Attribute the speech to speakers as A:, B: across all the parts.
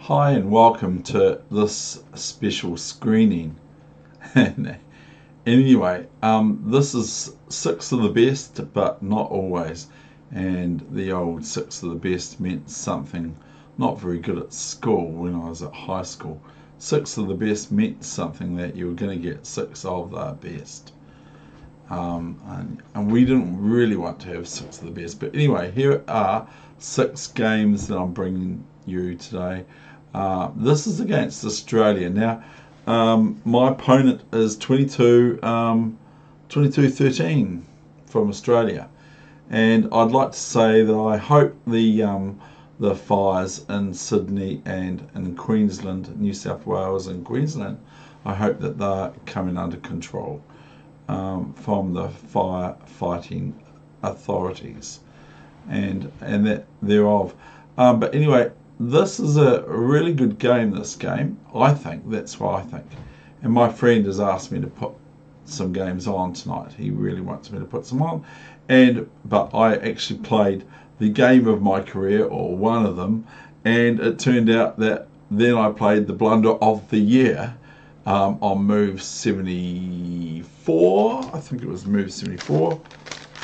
A: Hi and welcome to this special screening. Anyway, this is six of the best, but not always. And the old six of the best meant something not very good at school when I was at high school. Six of the best meant something that you were going to get six of the best. And we didn't really want to have six of the best. But anyway, here are six games that I'm bringing you today. This is against Australia. Now, my opponent is 22-13 from Australia. And I'd like to say that I hope the fires in Sydney and in Queensland, New South Wales and Queensland, I hope that they're coming under control from the firefighting authorities and that thereof. But anyway, this is a really good game, this game. I think, that's what I think. And my friend has asked me to put some games on tonight. He really wants me to put some on. But I actually played the game of my career, or one of them, and it turned out that then I played the blunder of the year on move 74. I think it was move 74.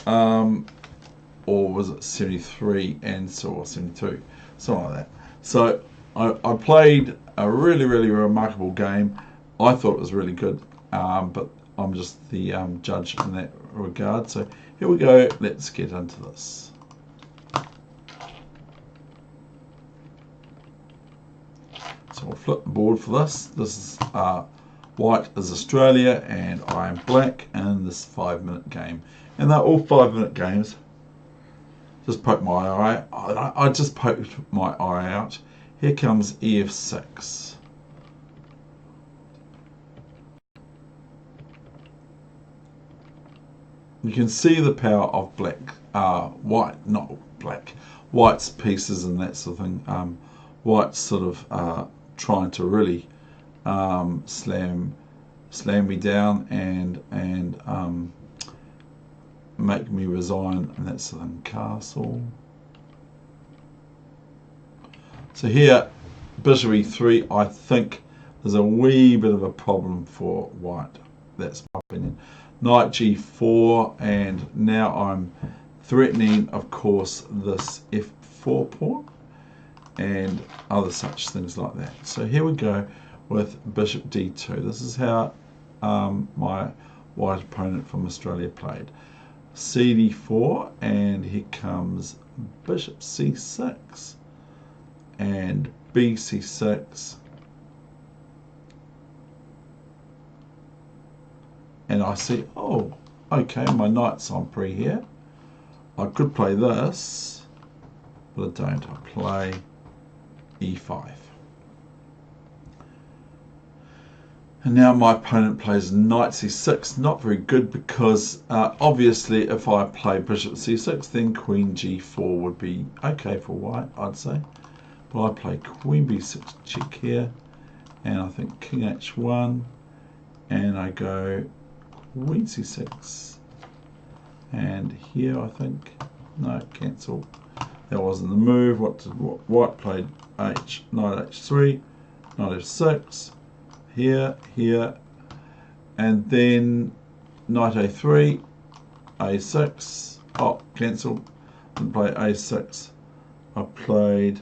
A: Or was it 73 and or 72? Something like that. So I played a really, really remarkable game. I thought it was really good, but I'm just the judge in that regard. So here we go. Let's get into this. So I'll flip the board for this. This is white is Australia, and I am black in this 5-minute game. And they're all 5-minute games. Just poke my eye. I just poked my eye out. Here comes EF6. You can see the power of black, white, not black, white's pieces and that sort of thing. White's sort of trying to really slam me down and make me resign, and that's the castle. So here, bishop e3, I think there's a wee bit of a problem for white. That's my opinion. Knight g4, and now I'm threatening, of course, this f4 pawn and other such things like that. So here we go with bishop d2. This is how my white opponent from Australia played. cd4, and here comes bishop c6 and bc6, and I see, oh, okay, my knight's on pre here. I could play this, but I don't. I play e5. And now my opponent plays knight c6. Not very good, because obviously if I play bishop c6, then queen g4 would be okay for white, I'd say. But I play queen b6 check here, and I think king h1, and I go queen c6. And here I think, no, cancel. That wasn't the move. White played knight h3, knight f6. Here, and then knight a3, a6, oh, cancel, didn't play a6, I played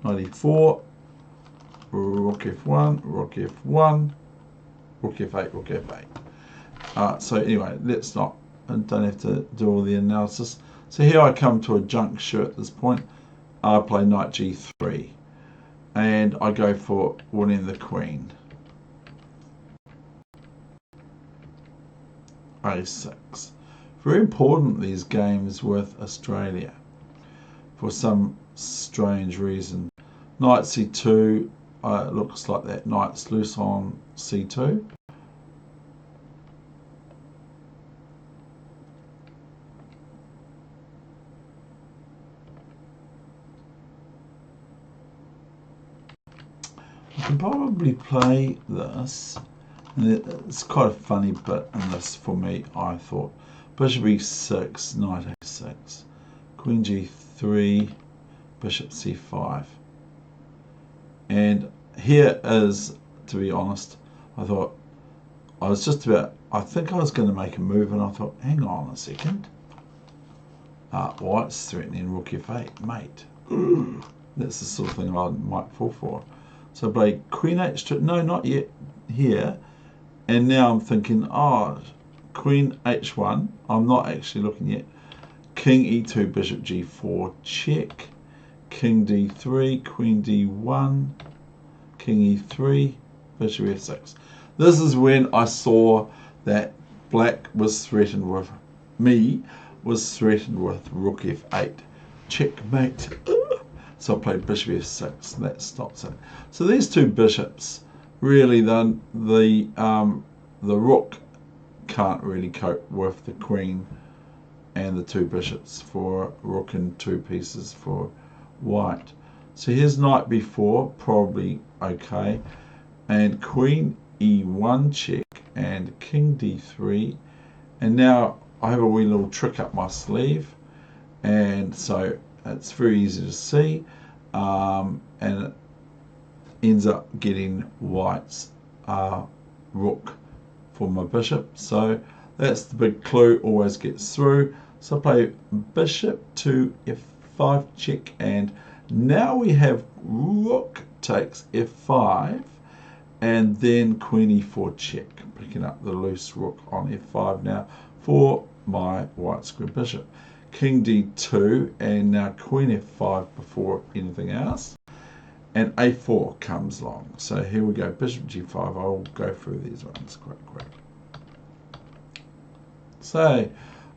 A: knight e4, rook f1, rook f1, rook f8, rook f8. So anyway, let's not, and don't have to do all the analysis. So here I come to a juncture at this point. I play knight g3. And I go for winning the queen. a6. Very important, these games with Australia, for some strange reason. Knight c2, looks like that knight's loose on c2. I can probably play this, and it's quite a funny bit in this for me, I thought. Bishop e6, knight a6, queen g3, bishop c5. here is, to be honest, I thought, I was just about, I think I was going to make a move, and I thought, hang on a second. White's threatening rook f8, mate. That's the sort of thing I might fall for. So I play queen h2, no, not yet, here. And now I'm thinking, oh, queen h1, I'm not actually looking yet. King e2, bishop g4, check. King d3, queen d1, king e3, bishop f6. This is when I saw that black was threatened with, was threatened with rook f8. Checkmate. So I played bishop f6, and that stops it. So these two bishops, really, the rook can't really cope with the queen and the two bishops for rook and two pieces for white. So here's knight b4, probably okay, and queen e1 check, and king d3, and now I have a wee little trick up my sleeve, and so it's very easy to see, and it ends up getting white's rook for my bishop. So that's the big clue, always gets through. So I play bishop to f5 check, and now we have rook takes f5, and then queen e4 check, picking up the loose rook on f5 now for my white square bishop. King d2, and now queen f5 before anything else, and a4 comes along. So here we go, bishop g5. I'll go through these ones quite quick. So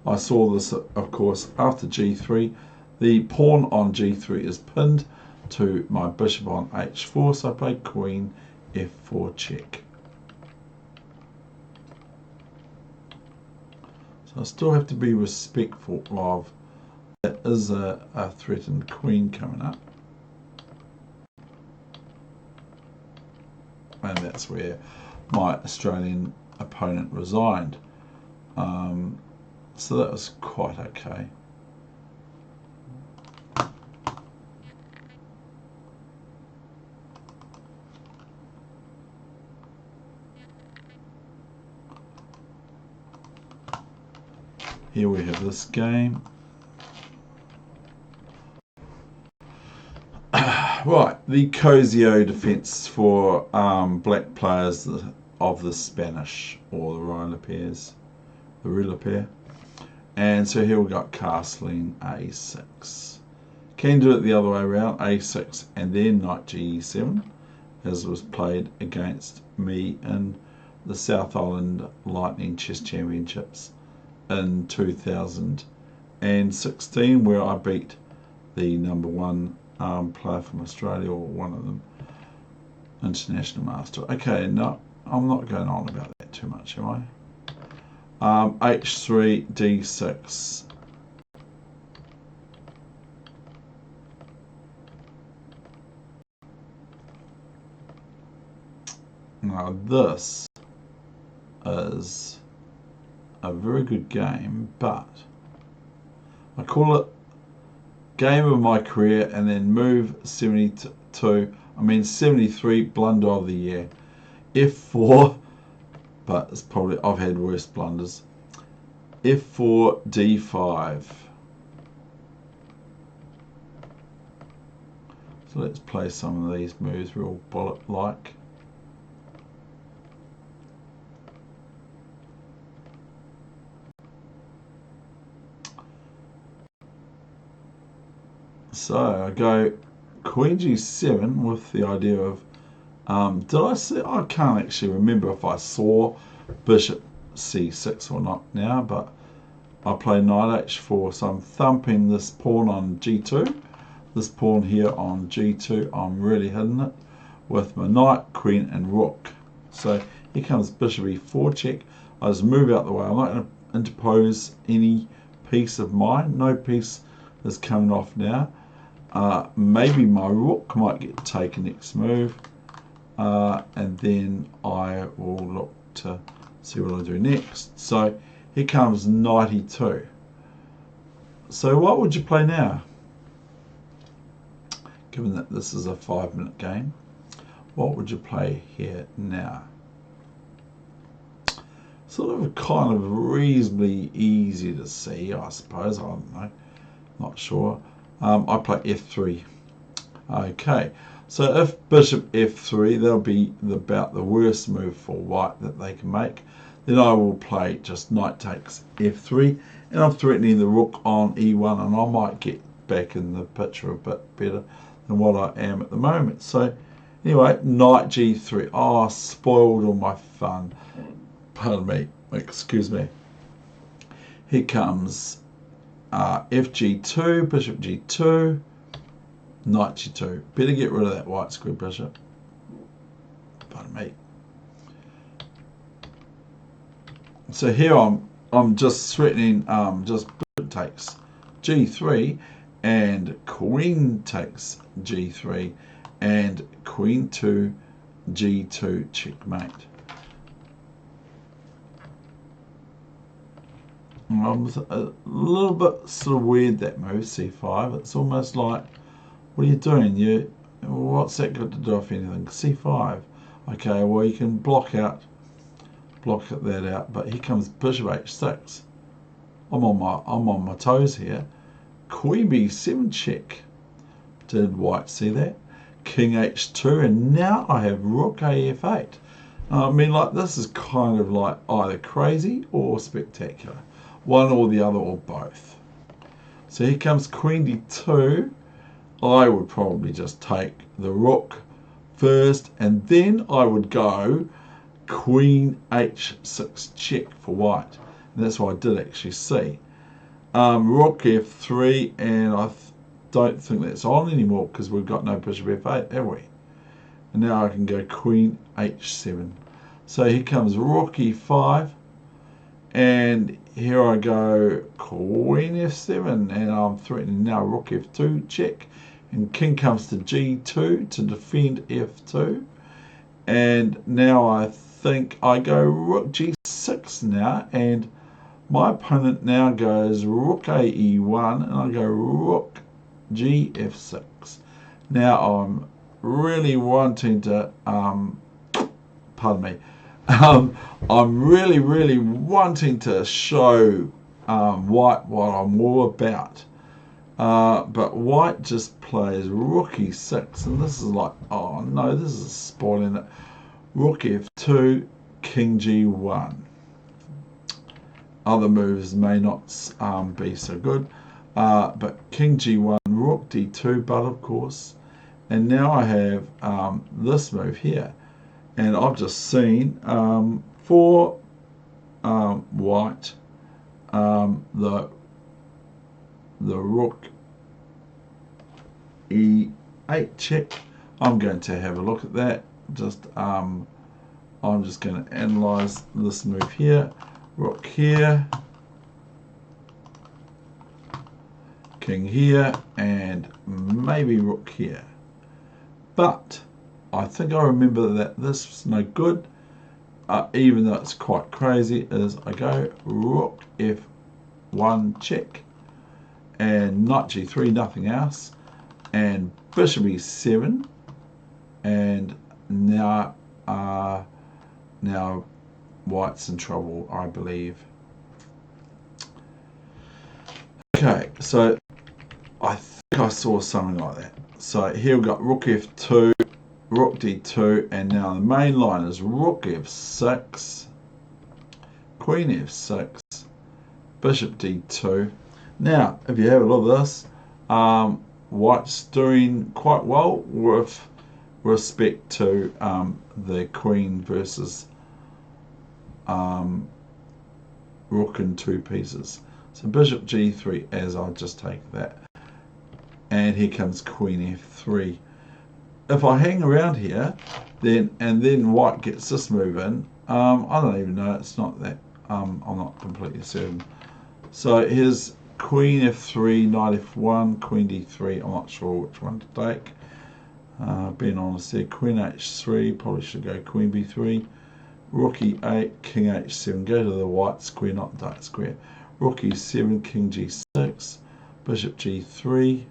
A: I saw this, of course, after g3. The pawn on g3 is pinned to my bishop on h4, so I play queen f4 check. So I still have to be respectful of, that is a threatened queen coming up. And that's where my Australian opponent resigned. So that was quite okay. Here we have this game. Right, the Cozio defense for black players of the Spanish, or the Rila pairs, the Rila pair. And so here we got castling a6. Can do it the other way around, a6 and then knight g7, as was played against me in the South Island Lightning Chess Championships in 2016, where I beat the #1 player from Australia, or one of them, international master. Okay, no, I'm not going on about that too much, am I? h3, d6. Now this is a very good game, but I call it game of my career, and then move 73 blunder of the year. f4, but it's probably, I've had worse blunders. f4, d5. So let's play some of these moves real bullet-like. So I go queen g7 with the idea of, did I see, I can't actually remember if I saw bishop c6 or not now, but I play knight h4, so I'm thumping this pawn on g2, this pawn here on g2, I'm really hitting it with my knight, queen and rook. So here comes bishop e4 check. I just move out the way, I'm not going to interpose any piece of mine, no piece is coming off now. Maybe my rook might get taken next move, and then I will look to see what I do next. So here comes knight e2. So what would you play now? Given that this is a 5-minute game, what would you play here now? Sort of kind of reasonably easy to see, I suppose. I don't know, not sure. I play f3. Okay, so if bishop f3, that'll be about the worst move for white that they can make. Then I will play just knight takes f3, and I'm threatening the rook on e1, and I might get back in the picture a bit better than what I am at the moment. So anyway, knight g3. Oh, spoiled all my fun. Pardon me, excuse me. Here comes fg2, bishop g2, knight g2. Better get rid of that white square bishop. Pardon me. So here I'm just threatening just bishop takes g3 and queen takes g3 and queen 2 g2 checkmate. A little bit sort of weird, that move c5. It's almost like, what are you doing? What's that got to do with anything? c5. Okay, well you can block that out. But here comes bishop h6. I'm on my toes here. Queen b7 check. Did white see that? King h2, and now I have rook af8. I mean, like, this is kind of like either crazy or spectacular. One or the other or both. So here comes queen d2. I would probably just take the rook first, and then I would go queen h6 check for white. And that's what I did actually see. Rook f3, and I don't think that's on anymore because we've got no bishop f8, have we? And now I can go queen h7. So here comes rook e5, and here I go queen f7, and I'm threatening now rook f2 check, and king comes to g2 to defend f2, and now I think I go rook g6 now, and my opponent now goes rook ae1, and I go rook g f6. Now I'm really wanting to pardon me, I'm really wanting to show white what I'm all about, but white just plays rook e6, and this is like, oh no, this is spoiling it. Rook f2, king g1. Other moves may not be so good, but king g1, rook d2, but of course, and now I have this move here. And I've just seen for white the rook e8 check. I'm going to have a look at that. I'm just going to analyze this move here. Rook here, king here, and maybe rook here. But I think I remember that this was no good, even though it's quite crazy, is I go rook f1 check, and knight g3, nothing else, and bishop e7, and now white's in trouble, I believe. Okay, so I think I saw something like that. So here we've got rook f2, rook d2, and now the main line is rook f6, queen f6, bishop d2. Now, if you have a look at this, white's doing quite well with respect to the queen versus rook in two pieces. So bishop g3, as I'll just take that, and here comes queen f3. If I hang around here, then white gets this move in, I don't even know, it's not that, I'm not completely certain. So here's queen f3, knight f1, queen d3, I'm not sure which one to take. Being honest here, queen h3, probably should go queen b3, rook e8, king h7, go to the white square, not the dark square, rook e7, king g6, bishop g3,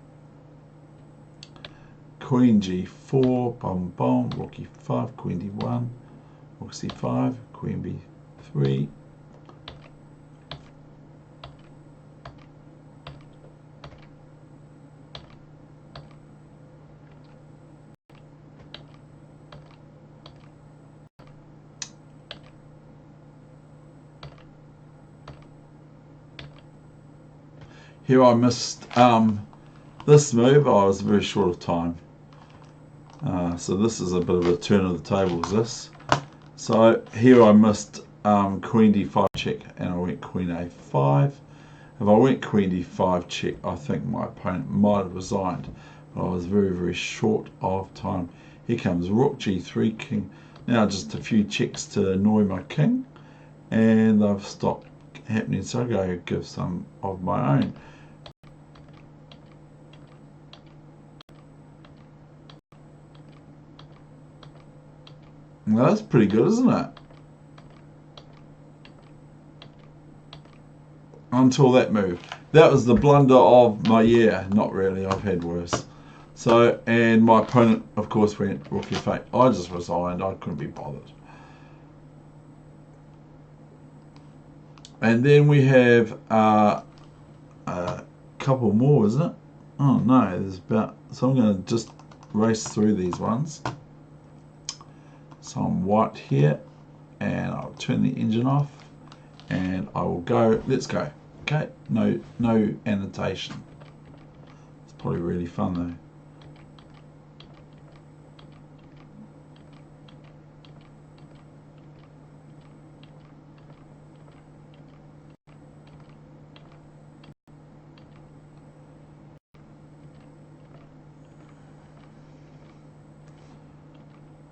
A: Queen G4, bum bum, Rook E5, Queen D1, Rook C5, Queen B3. Here I missed this move. I was very short of time. So this is a bit of a turn of the tables, this. So here I missed Queen D5 check and I went Queen A5. If I went Queen D5 check, I think my opponent might have resigned. But I was very, very short of time. Here comes Rook G3, King. Now just a few checks to annoy my king. And they've stopped happening, so I go give some of my own. Well, that's pretty good, isn't it? Until that move. That was the blunder of my year. Not really, I've had worse. So, and my opponent, of course, went Rook F8. I just resigned, I couldn't be bothered. And then we have a couple more, isn't it? Oh no, there's about, so I'm going to just race through these ones. So I'm white here, and I'll turn the engine off, and I will go, let's go. Okay, no annotation. It's probably really fun though.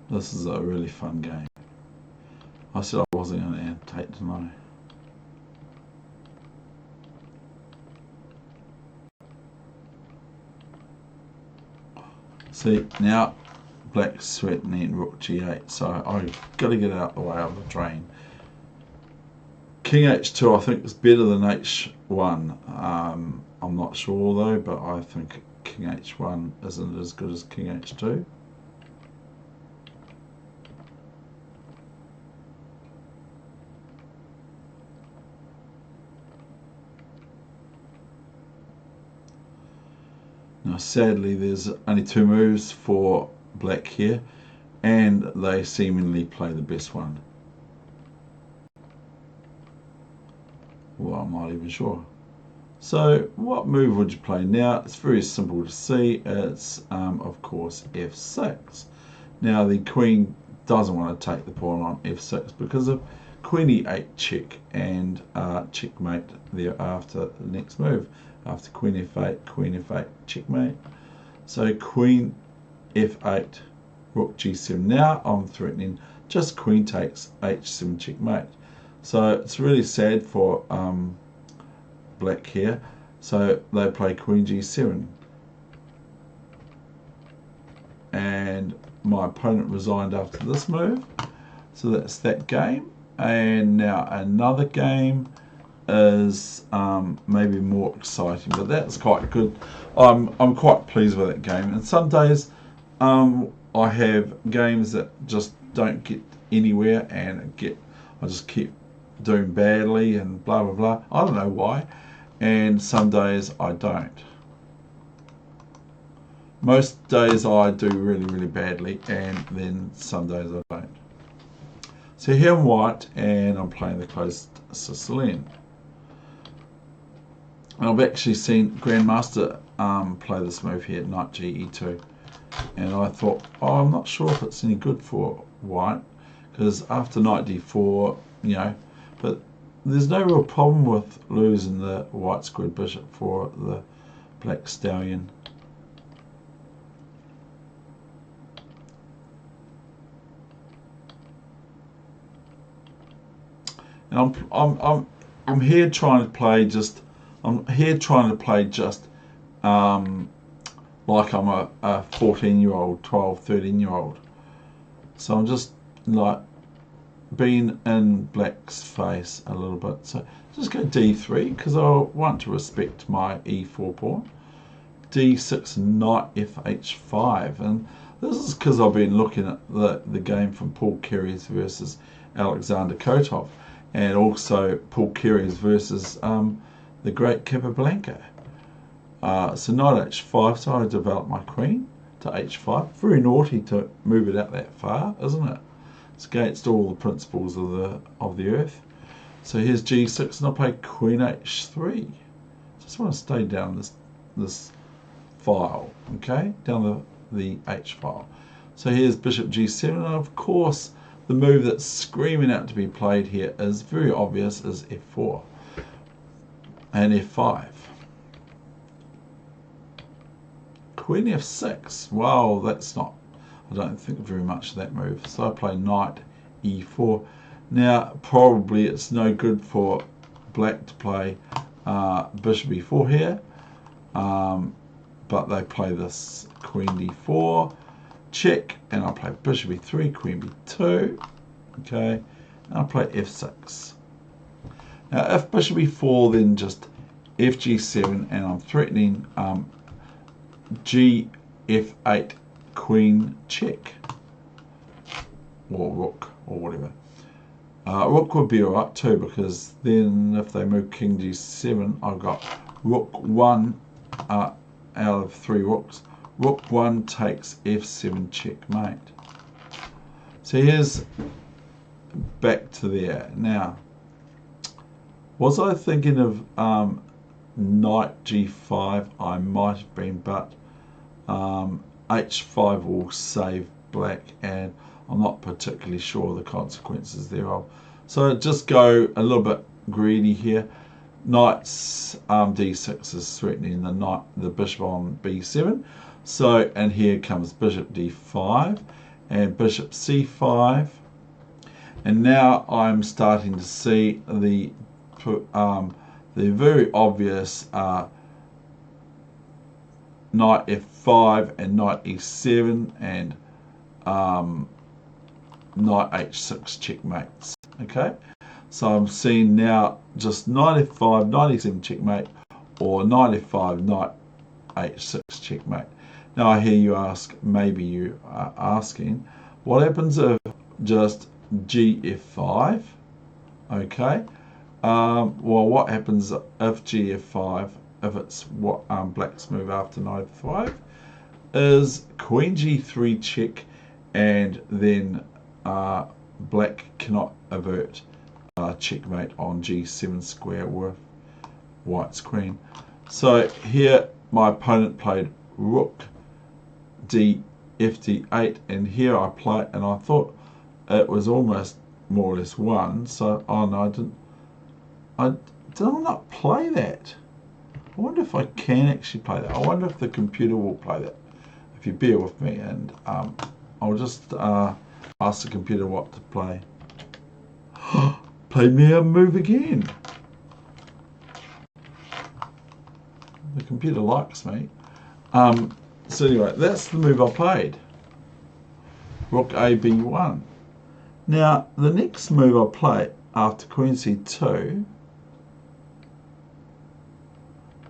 A: This is a really fun game. I said I wasn't going to annotate tonight. See, now black's threatening Rook G8, so I've got to get out of the way of the train. King H2 I think is better than H1. I'm not sure though, but I think King H1 isn't as good as King H2. Now sadly there's only two moves for black here, and they seemingly play the best one. Well, I'm not even sure. So what move would you play now? It's very simple to see. It's of course F6. Now the queen doesn't want to take the pawn on F6 because of Queen E8 check and checkmate there after the next move. After Queen F8, checkmate. So Queen F8, Rook G7. Now I'm threatening just Queen takes H7 checkmate. So it's really sad for black here. So they play Queen G7. And my opponent resigned after this move. So that's that game. And now another game is maybe more exciting, but that's quite good. I'm quite pleased with that game. And some days I have games that just don't get anywhere, and I just keep doing badly and blah blah blah. I don't know why. And some days I don't. Most days I do really badly, and then some days I don't. So here I'm white, and I'm playing the closed Sicilian. And I've actually seen Grandmaster play this move here, Knight Ge2, and I thought, oh, I'm not sure if it's any good for white, because after Knight D4, you know, but there's no real problem with losing the white squared bishop for the black stallion. And I'm here trying to play just. I'm here trying to play just like I'm a 14-year-old, 12, 13-year-old. So I'm just like being in black's face a little bit. So just go D3 because I want to respect my E4 pawn. d6, knight f5, and this is because I've been looking at the game from Paul Keres versus Alexander Kotov, and also Paul Keres versus the great Capablanca. So knight h5, so I develop my queen to h5. Very naughty to move it out that far, isn't it? It's against all the principles of the earth. So here's g6, and I play queen h3. Just want to stay down this file, okay, down the h file. So here's bishop g7, and of course the move that's screaming out to be played here is very obvious, is f4 and f5. Queen f6. Wow, that's not, I don't think very much of that move. So I play knight e4. Now probably it's no good for black to play bishop e4 here, but they play this queen d4 check, and I play bishop e3, queen b2, okay, and I play f6. Now if bishop e4, then just fg7, and I'm threatening g f8, queen check, or rook, or whatever. Rook would be alright too, because then if they move king g7, I've got rook 1 out of 3 rooks. Rook 1 takes f7 checkmate. So here's back to there. Now, was I thinking of knight g5? I might have been, but h5 will save black, and I'm not particularly sure of the consequences thereof. So just go a little bit greedy here. Knight's d6 is threatening the bishop on b7. So, and here comes bishop d5 and bishop c5. And now I'm starting to see the very obvious knight f5 and knight e7 and knight h6 checkmates. Okay, so I'm seeing now just knight f5, knight e7 checkmate, or knight f5, knight h6 checkmate. Now I hear you ask, maybe you are asking, what happens if just g f5? Okay, well, what happens if g f5, if it's what black's move after knight f5, is queen g3 check, and then black cannot avert checkmate on g7 square with white's queen. So here my opponent played rook d fd8, and here I play, and I thought it was almost more or less won. So oh no, I did not play that. I wonder if I can actually play that. I wonder if the computer will play that. If you bear with me, and I'll just ask the computer what to play. Play me a move again. The computer likes me. So anyway, that's the move I played. Rook a b1. Now the next move I play after queen c2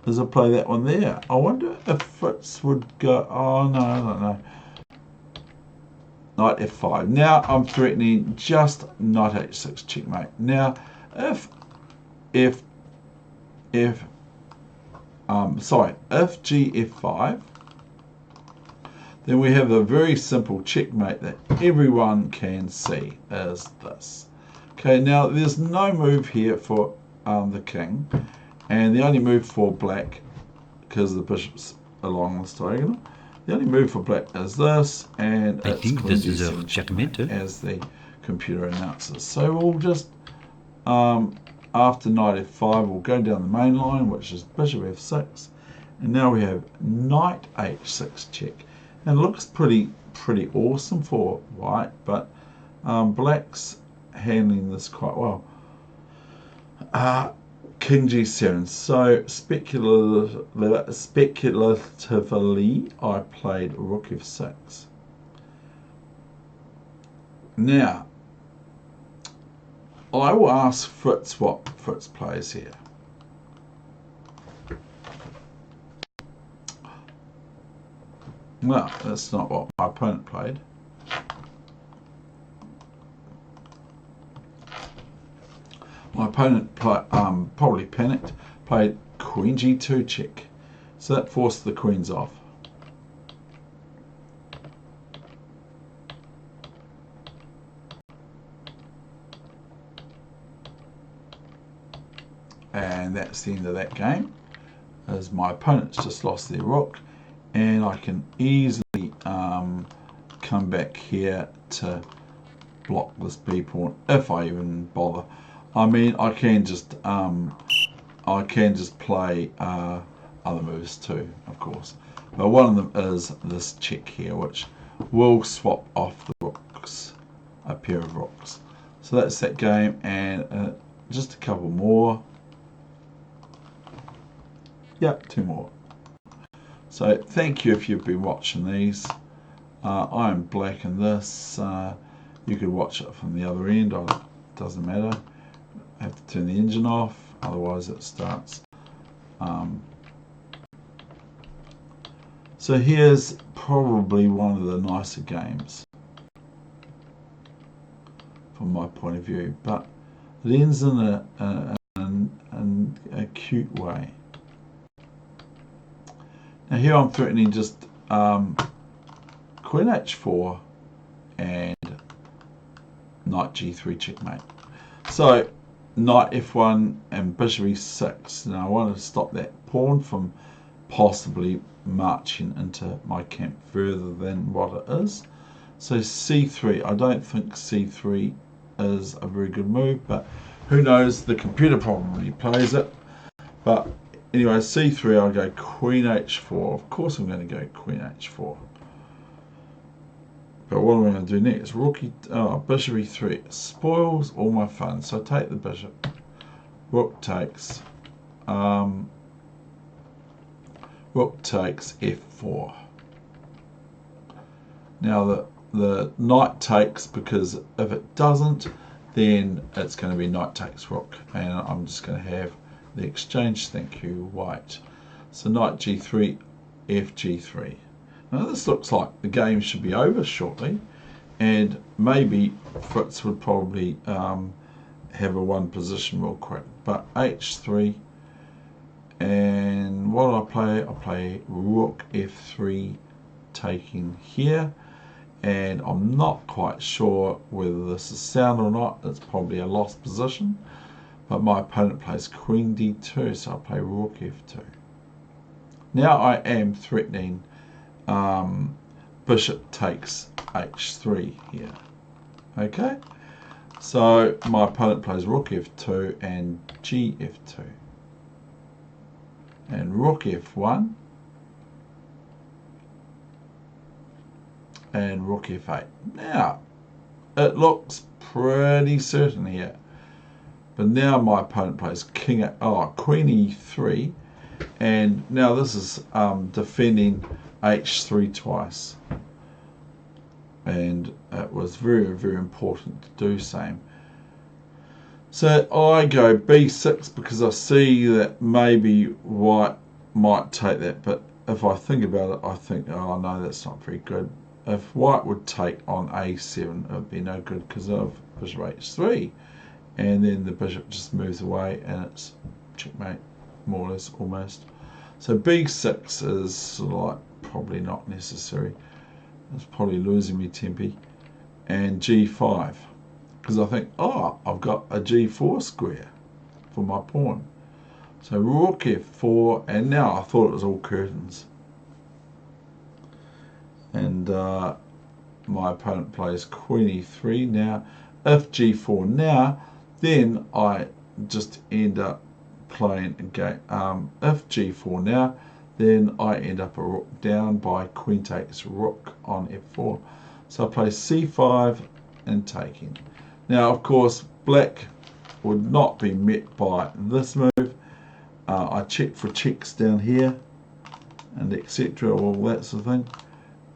A: is I play that one there. I wonder if Fritz would go, oh no, I don't know. Knight f5. Now I'm threatening just knight h6 checkmate. Now if g f5, then we have a very simple checkmate that everyone can see, is this. Okay, now there's no move here for the king, and the only move for black, because the bishop's along this diagonal, the only move for black is this, and
B: I
A: it's
B: think
A: queen
B: this is a
A: g7
B: checkmate,
A: as the computer announces. So we'll just, after knight f5, we'll go down the main line, which is bishop f6, and now we have knight h6 check. And it looks pretty awesome for white, but black's handling this quite well. King g7. So speculatively, I played rook f6. Now, I will ask Fritz what Fritz plays here. Well, that's not what my opponent played. My opponent probably panicked, played Queen G2 check. So that forced the queens off. And that's the end of that game, as my opponent's just lost their rook, and I can easily come back here to block this b pawn if I even bother. I mean, I can just play other moves too, of course, but one of them is this check here, which will swap off the rooks, a pair of rooks. So that's that game, and just a couple more. Yep, 2 more. So thank you if you've been watching these. I am black in this. You could watch it from the other end. It doesn't matter. I have to turn the engine off, otherwise it starts. So here's probably one of the nicer games from my point of view, but it ends in a cute way. Now here I'm threatening just Queen H4 and Knight G3 checkmate. So Knight F1 and Bishop E6. Now I want to stop that pawn from possibly marching into my camp further than what it is. So C3, I don't think C3 is a very good move, but who knows, the computer probably plays it. But anyway, C3, I'll go Queen H4. Of course I'm going to go Queen H4. But what am I going to do next? Bishop E3. Spoils all my fun. So I take the bishop. Rook takes. Rook takes F4. Now the knight takes, because if it doesn't, then it's going to be knight takes rook. And I'm just going to have the exchange. Thank you, white. So knight G3, F G3. Now this looks like the game should be over shortly, and maybe Fritz would probably have a one position real quick. But H3, and what do I play? I play Rook F3 taking here, and I'm not quite sure whether this is sound or not. It's probably a lost position, but my opponent plays Queen D2, so I play Rook F2. Now I am threatening Bishop takes H3 here. Okay, so my opponent plays Rook F2 and G-F2. And Rook F1 and Rook F8. Now, it looks pretty certain here. But now my opponent plays Queen E3, and now this is defending H3 twice, and it was very, very important to do same. So I go B6 because I see that maybe white might take that, but if I think about it, I think, oh no, that's not very good. If white would take on A7, it would be no good because of Bishop H3, and then the bishop just moves away and it's checkmate, more or less, almost. So B6 is sort of like probably not necessary. It's probably losing me tempi. And G5, because I think, oh, I've got a G4 square for my pawn. So Rook F4, and now I thought it was all curtains. And my opponent plays Queen E3. Now, if G4 now, then I just end up playing a game. If G4 now, then I end up a rook down by Queen takes rook on F4. So I play C5 and taking. Now, of course, black would not be met by this move. I check for checks down here and etc. all that sort of thing.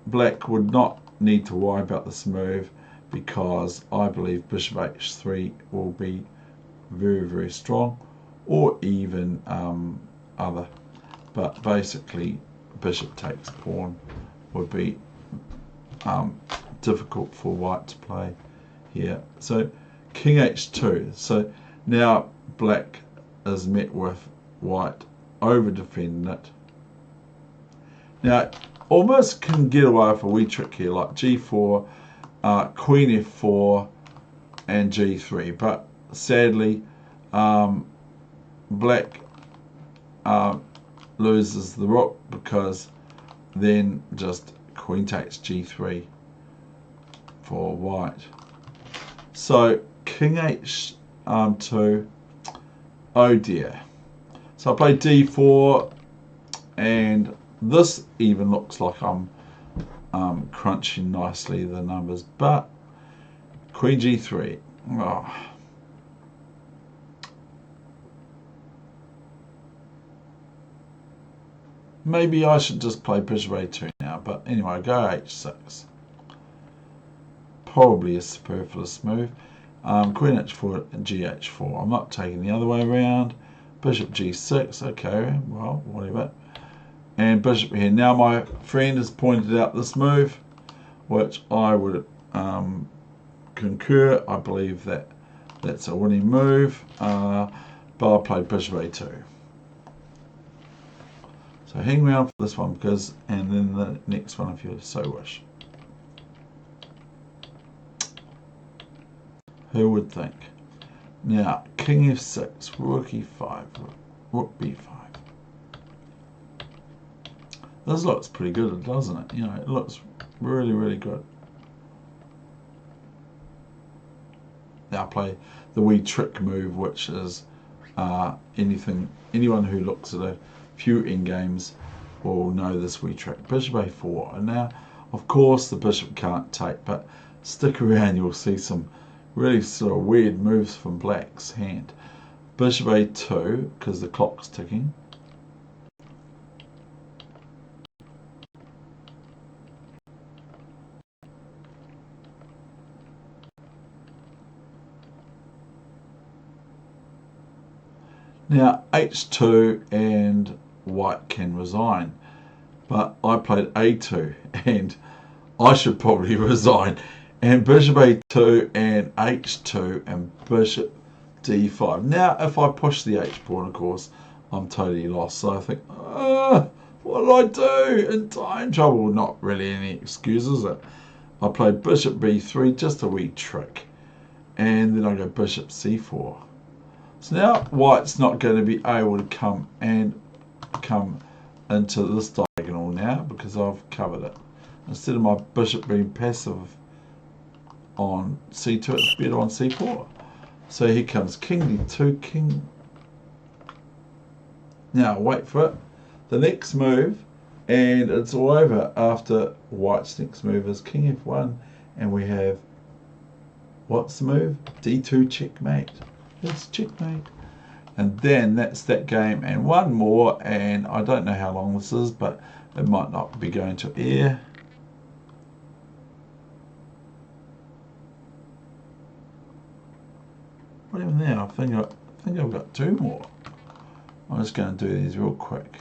A: Black would not need to worry about this move because I believe Bishop H3 will be very, very strong, or even other. But basically, Bishop takes pawn would be difficult for white to play here. So king h2. So now black is met with white over defending it. Now almost can get away with a wee trick here, like g4, queen f4 and g3, but sadly black loses the rook, because then just queen takes g3 for white. So king h2, oh dear. So I play d4, and this even looks like I'm crunching nicely the numbers, but queen g3. Oh. Maybe I should just play bishop a2 now, but anyway, go h6. Probably a superfluous move. Queen h4 and gh4. I'm not taking the other way around. Bishop g6. Okay, well, whatever. And bishop here. Now my friend has pointed out this move, which I would concur. I believe that that's a winning move, but I'll play bishop a2. So hang around for this one, because, and then the next one if you so wish. Who would think? Now king f6, rook e5, rook b5. This looks pretty good, doesn't it? You know, it looks really, really good. Now I play the wee trick move, which is anyone who looks at a few endgames will know this wee trick. Bishop a4, and now of course the bishop can't take, but stick around, you'll see some really sort of weird moves from black's hand. Bishop a2, because the clock's ticking. Now h2, and white can resign, but I played a2, and I should probably resign. And bishop a2 and h2 and bishop d5. Now if I push the h pawn, of course, I'm totally lost. So I think, what did I do? In time trouble. Not really any excuse, is it? I played bishop b3, just a wee trick, and then I go bishop c4. So now white's not going to be able to come into this diagonal now, because I've covered it. Instead of my bishop being passive on c2, it's better on c4. So here comes king d2, king. Now wait for it. The next move, and it's all over after white's next move is king f1, and we have, what's the move? d2 checkmate. It's checkmate. And then that's that game, and one more, and I don't know how long this is, but it might not be going to air. What even there? I think I've got two more. I'm just going to do these real quick.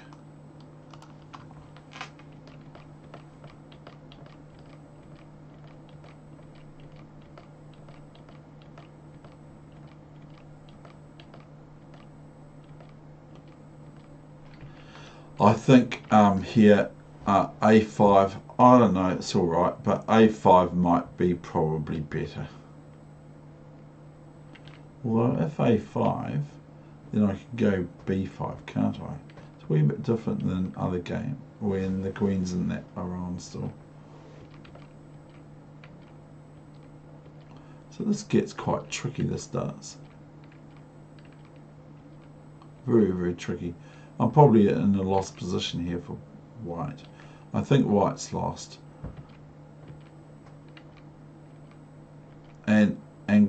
A: I think here a5, I don't know, it's all right, but a5 might be probably better. Well, if a5, then I can go b5, can't I? It's a wee bit different than other game when the queens and that are on still. So this gets quite tricky, this does. Very, very tricky. I'm probably in a lost position here for white. I think white's lost. And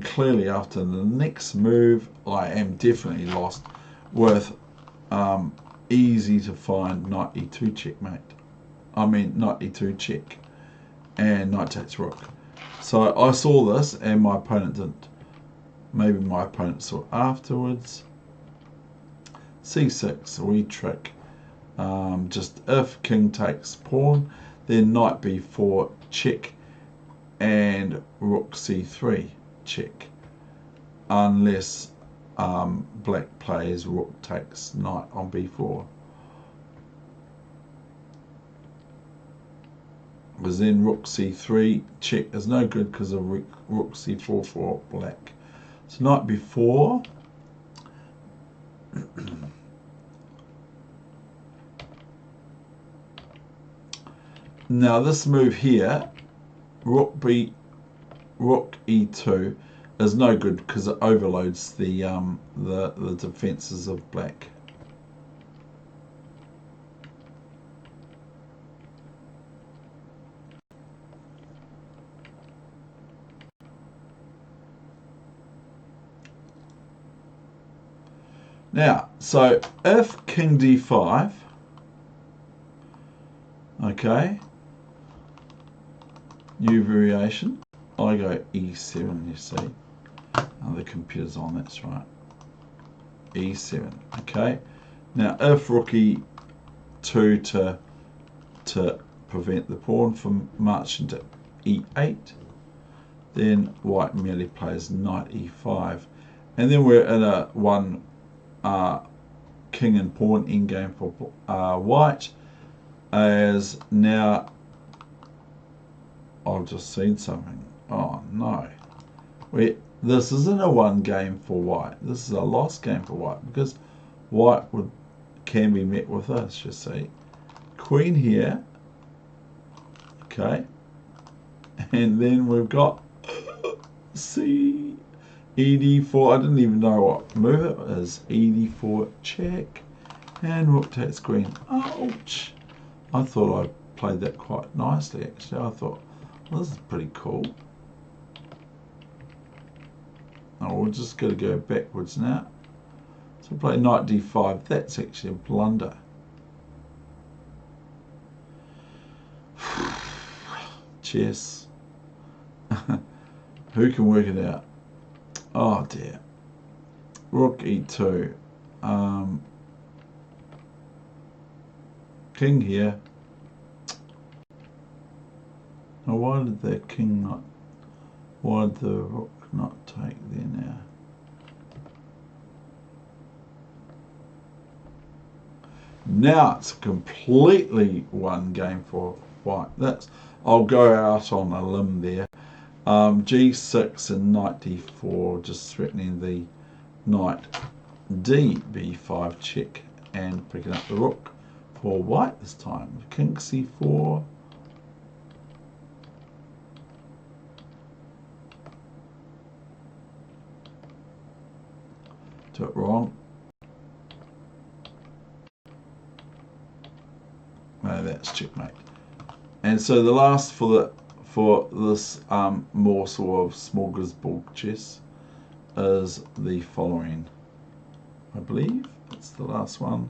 A: clearly after the next move, I am definitely lost with easy to find knight e2 checkmate. I mean knight e2 check and knight takes rook. So I saw this and my opponent didn't. Maybe my opponent saw it afterwards. c6, a wee trick. Just if king takes pawn, then knight b4 check and rook c3 check, unless black plays rook takes knight on b4. Because then rook c3 check is no good because of rook c4 for black. So knight b4. Now this move here, rook e2, is no good because it overloads the defenses of black. Now, so if king d5, okay, new variation, I go e7, you see. Oh, the computer's on, that's right. e7, okay. Now, if rook e2 to prevent the pawn from marching to e8, then white merely plays knight e5. And then we're in a one king and pawn endgame for white, as now I've just seen something. Oh no, this isn't a one game for white, this is a lost game for white, because white can be met with this, you see. Queen here, okay, and then we've got C ED4, I didn't even know what move it was. ED4 check, and rook takes queen. Ouch! I thought I played that quite nicely actually. I thought, well, this is pretty cool. Oh, we're just going to go backwards now. So play knight d5. That's actually a blunder. Chess. Who can work it out? Oh dear. Rook e2. King here. Now why did the king not, why did the rook not take there now? Now it's completely one game for white. I'll go out on a limb there. G6 and knight d4, just threatening the knight b5 check and picking up the rook for white this time. King c4. Do it wrong. No, that's checkmate. And so the last for this morsel of smorgasbord chess is the following. I believe it's the last one.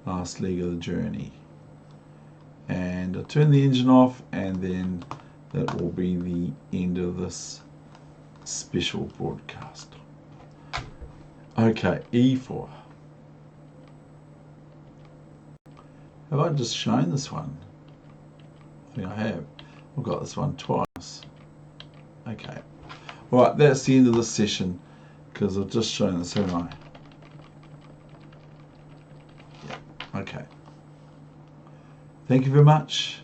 A: Last leg of the journey. And I'll turn the engine off, and then that will be the end of this special broadcast. Okay, e4. Have I just shown this one? I think I have. I've got this one twice. Okay. Right, that's the end of the session, because I've just shown this, haven't I? Yeah. Okay. Thank you very much.